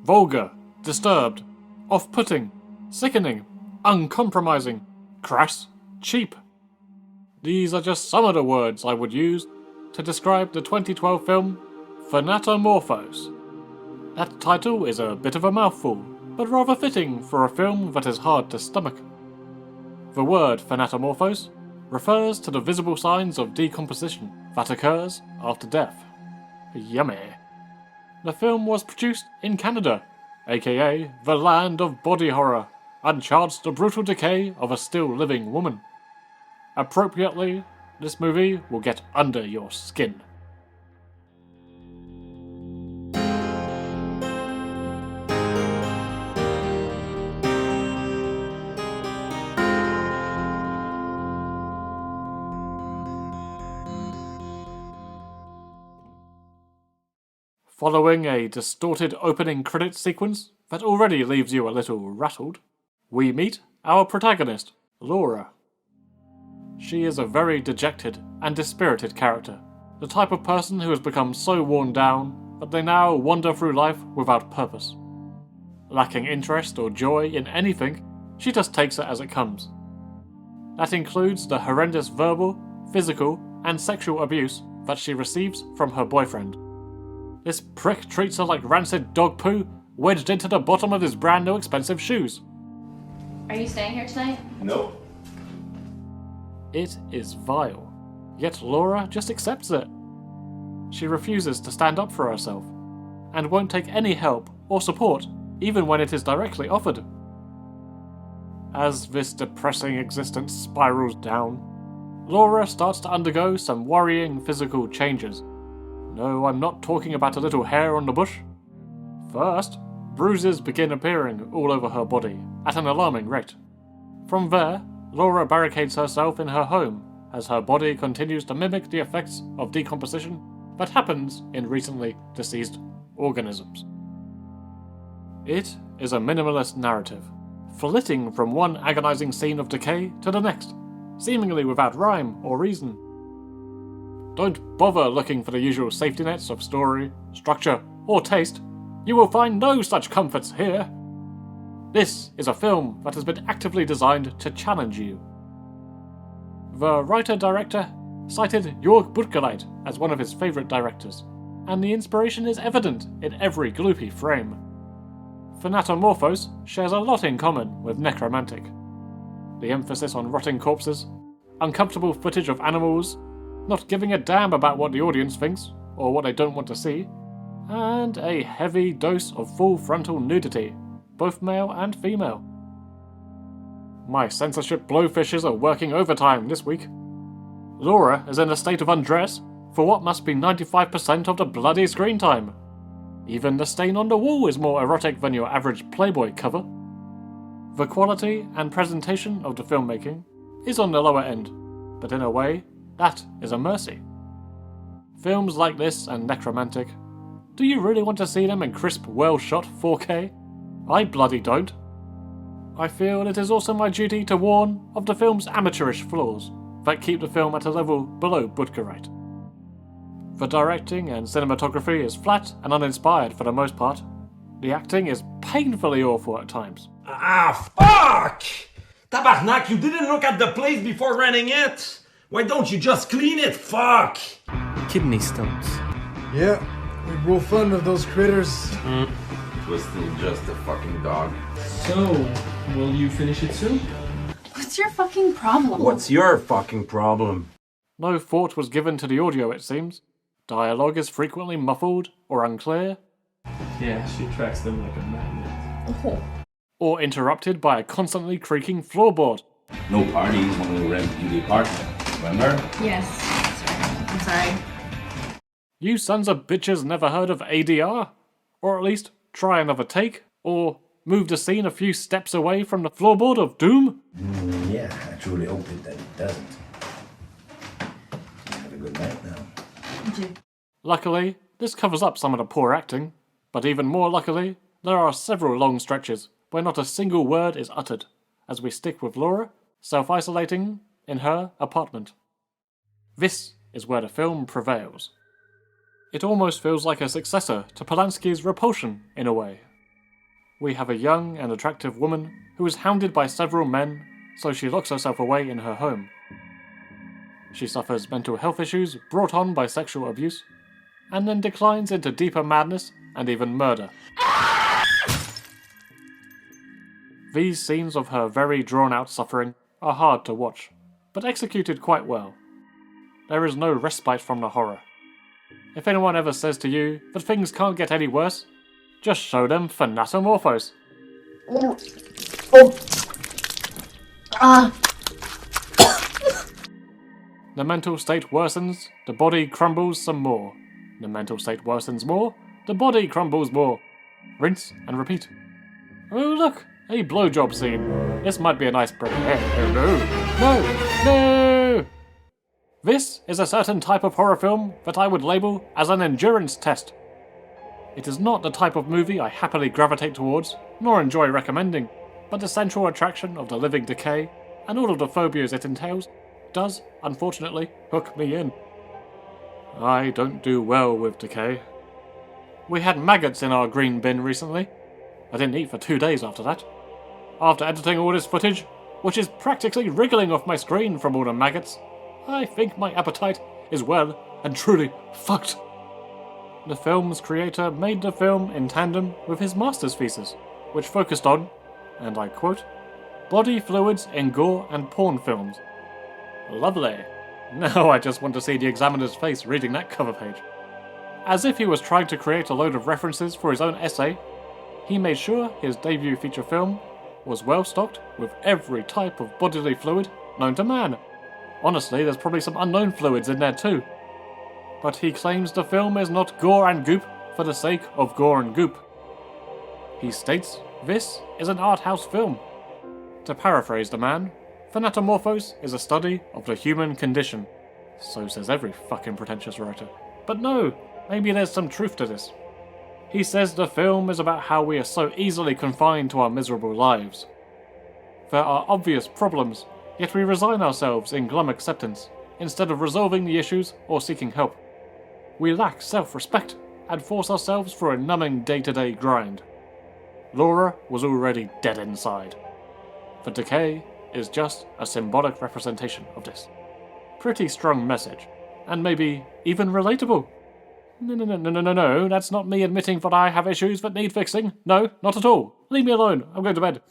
vulgar, disturbed, off-putting, sickening, uncompromising, crass, cheap. These are just some of the words I would use to describe the 2012 film Thanatomorphose. That title is a bit of a mouthful, but rather fitting for a film that is hard to stomach. The word Thanatomorphose refers to the visible signs of decomposition that occurs after death. Yummy. The film was produced in Canada, aka the land of body horror, and charts the brutal decay of a still living woman. Appropriately, this movie will get under your skin. Following a distorted opening credits sequence that already leaves you a little rattled, we meet our protagonist, Laura. She is a very dejected and dispirited character, the type of person who has become so worn down that they now wander through life without purpose. Lacking interest or joy in anything, she just takes it as it comes. That includes the horrendous verbal, physical, and sexual abuse that she receives from her boyfriend. This prick treats her like rancid dog poo wedged into the bottom of his brand new expensive shoes. Are you staying here tonight? Nope. It is vile, yet Laura just accepts it. She refuses to stand up for herself, and won't take any help or support even when it is directly offered. As this depressing existence spirals down, Laura starts to undergo some worrying physical changes. No, I'm not talking about a little hair on the bush. First, bruises begin appearing all over her body at an alarming rate. From there, Laura barricades herself in her home as her body continues to mimic the effects of decomposition that happens in recently deceased organisms. It is a minimalist narrative, flitting from one agonizing scene of decay to the next, seemingly without rhyme or reason. Don't bother looking for the usual safety nets of story, structure, or taste. You will find no such comforts here. This is a film that has been actively designed to challenge you. The writer-director cited Jörg Buttgereit as one of his favourite directors, and the inspiration is evident in every gloopy frame. Thanatomorphose shares a lot in common with Necromantic. The emphasis on rotting corpses, uncomfortable footage of animals, not giving a damn about what the audience thinks, or what they don't want to see, and a heavy dose of full frontal nudity, both male and female. My censorship blowfishes are working overtime this week. Laura is in a state of undress for what must be 95% of the bloody screen time. Even the stain on the wall is more erotic than your average Playboy cover. The quality and presentation of the filmmaking is on the lower end, but in a way, that is a mercy. Films like this and Necromantic, do you really want to see them in crisp, well-shot 4K? I bloody don't. I feel it is also my duty to warn of the film's amateurish flaws that keep the film at a level below Buttgereit. The directing and cinematography is flat and uninspired for the most part. The acting is painfully awful at times. Ah, fuck! Tabarnak, you didn't look at the place before renting it? Why don't you just clean it, fuck? Kidney stones. Yeah, we grow fond of those critters. Was still just a fucking dog. So, will you finish it soon? What's your fucking problem? What's your fucking problem? No thought was given to the audio, it seems. Dialogue is frequently muffled or unclear, Yeah, she tracks them like a magnet. Oh. or interrupted by a constantly creaking floorboard. No parties when we rent you the apartment, remember? Yes. Sorry. I'm sorry. You sons of bitches never heard of ADR? Or at least try another take? Or move the scene a few steps away from the floorboard of doom? Yeah, I truly hope that it doesn't. Have a good night now. Luckily, this covers up some of the poor acting, but even more luckily, there are several long stretches where not a single word is uttered, as we stick with Laura, self-isolating in her apartment. This is where the film prevails. It almost feels like a successor to Polanski's Repulsion, in a way. We have a young and attractive woman who is hounded by several men, so she locks herself away in her home. She suffers mental health issues brought on by sexual abuse, and then declines into deeper madness and even murder. These scenes of her very drawn-out suffering are hard to watch, but executed quite well. There is no respite from the horror. If anyone ever says to you that things can't get any worse, just show them Thanatomorphose. The mental state worsens, the body crumbles some more. The mental state worsens more, the body crumbles more. Rinse and repeat. Oh look, a blowjob scene. This might be a nice break. No! This is a certain type of horror film that I would label as an endurance test. It is not the type of movie I happily gravitate towards, nor enjoy recommending, but the central attraction of the living decay, and all of the phobias it entails, does, unfortunately, hook me in. I don't do well with decay. We had maggots in our green bin recently. I didn't eat for 2 days after that. After editing all this footage, which is practically wriggling off my screen from all the maggots, I think my appetite is well and truly fucked. The film's creator made the film in tandem with his master's thesis, which focused on, and I quote, body fluids in gore and porn films. Lovely. Now I just want to see the examiner's face reading that cover page. As if he was trying to create a load of references for his own essay, he made sure his debut feature film was well stocked with every type of bodily fluid known to man. Honestly, there's probably some unknown fluids in there too. But he claims the film is not gore and goop for the sake of gore and goop. He states this is an art house film. To paraphrase the man, Thanatomorphose is a study of the human condition. So says every fucking pretentious writer. But no, maybe there's some truth to this. He says the film is about how we are so easily confined to our miserable lives. There are obvious problems, yet we resign ourselves in glum acceptance, instead of resolving the issues or seeking help. We lack self-respect, and force ourselves for a numbing day-to-day grind. Laura was already dead inside. The decay is just a symbolic representation of this. Pretty strong message, and maybe even relatable. No, that's not me admitting that I have issues that need fixing. No, not at all. Leave me alone, I'm going to bed.